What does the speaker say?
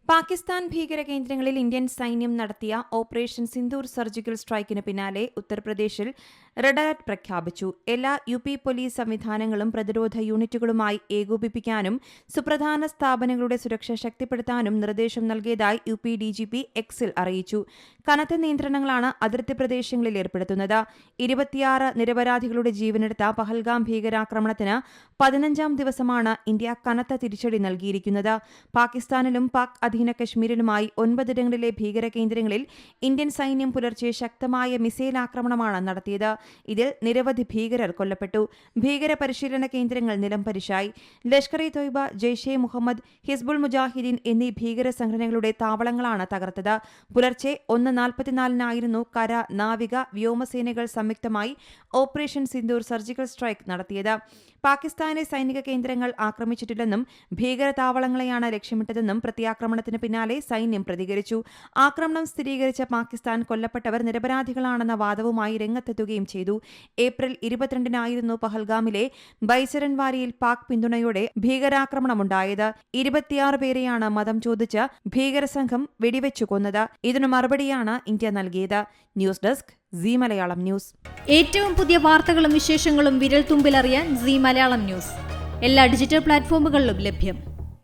പാകിസ്ഥാൻ ഭീകര കേന്ദ്രങ്ങളിൽ ഇന്ത്യൻ സൈന്യം നടത്തിയ ഓപ്പറേഷൻ സിന്ദൂർ സർജിക്കൽ സ്ട്രൈക്കിന് പിന്നാലെ ഉത്തർപ്രദേശിൽ റെഡ് അലർട്ട് പ്രഖ്യാപിച്ചു. എല്ലാ യുപി പോലീസ് സംവിധാനങ്ങളും പ്രതിരോധ യൂണിറ്റുകളുമായി ഏകോപിപ്പിക്കാനും സുപ്രധാന സ്ഥാപനങ്ങളുടെ സുരക്ഷ ശക്തിപ്പെടുത്താനും നിർദ്ദേശം നൽകിയതായി യുപി ഡിജിപി എക്സിൽ അറിയിച്ചു. കനത്ത നിയന്ത്രണങ്ങളാണ് അതിർത്തി പ്രദേശങ്ങളിൽ ഏർപ്പെടുത്തുന്നത്. 26 നിരപരാധികളുടെ ജീവനെടുത്ത പഹൽഗാം ഭീകരാക്രമണത്തിന് 15ാം ദിവസമാണ് ഇന്ത്യ കനത്ത തിരിച്ചടി നൽകിയിരിക്കുന്നത്. പാകിസ്ഥാനിലും പാക് അധീന കശ്മീരിലുമായി 9 ഭീകര കേന്ദ്രങ്ങളിൽ ഇന്ത്യൻ സൈന്യം പുലർച്ചെ ശക്തമായ മിസൈൽ ആക്രമണമാണ് നടത്തിയത്. ഇതിൽ നിരവധി ഭീകരർ കൊല്ലപ്പെട്ടു. ഭീകര പരിശീലന കേന്ദ്രങ്ങൾ നിലംപരിശായി. ലഷ്കർ-ഇ തൊയ്ബ, ജെയ്ഷെ മുഹമ്മദ്, ഹിസ്ബുൾ മുജാഹിദീൻ എന്നീ ഭീകര സംഘടനകളുടെ താവളങ്ങളാണ് തകർത്തത്. പുലർച്ചെ 1:44 കര, നാവിക, വ്യോമസേനകൾ സംയുക്തമായി ഓപ്പറേഷൻ സിന്ദൂർ സർജിക്കൽ സ്ട്രൈക്ക് നടത്തിയത്. പാകിസ്ഥാനെ സൈനിക കേന്ദ്രങ്ങൾ ആക്രമിച്ചിട്ടില്ലെന്നും ഭീകര താവളങ്ങളെയാണ് ലക്ഷ്യമിട്ടതെന്നും പ്രത്യാക്രമണത്തിന് പിന്നാലെ സൈന്യം പ്രതികരിച്ചു. ആക്രമണം സ്ഥിരീകരിച്ച പാകിസ്ഥാൻ കൊല്ലപ്പെട്ടവർ നിരപരാധികളാണെന്ന വാദവുമായി രംഗത്തെത്തുകയും ചെയ്തു. ഏപ്രിൽ 22 പഹൽഗാമിലെ ബൈസരൻവാരിയിൽ പാക് പിന്തുണയോടെ ഭീകരാക്രമണമുണ്ടായത്. 26 പേരെയാണ് മതം ചോദിച്ച് ഭീകരസംഘം വെടിവെച്ചു കൊന്നത്. ഇതിനു മറുപടിയാണ് ഇന്ത്യ നൽകിയത്. News desk Zee Malayalam news. ഏറ്റവും പുതിയ വാർത്തകളും വിശേഷങ്ങളും വിരൽ തുമ്പിലറിയാൻ സീ മലയാളം ന്യൂസ് എല്ലാ ഡിജിറ്റൽ പ്ലാറ്റ്ഫോമുകളിലും ലഭ്യം.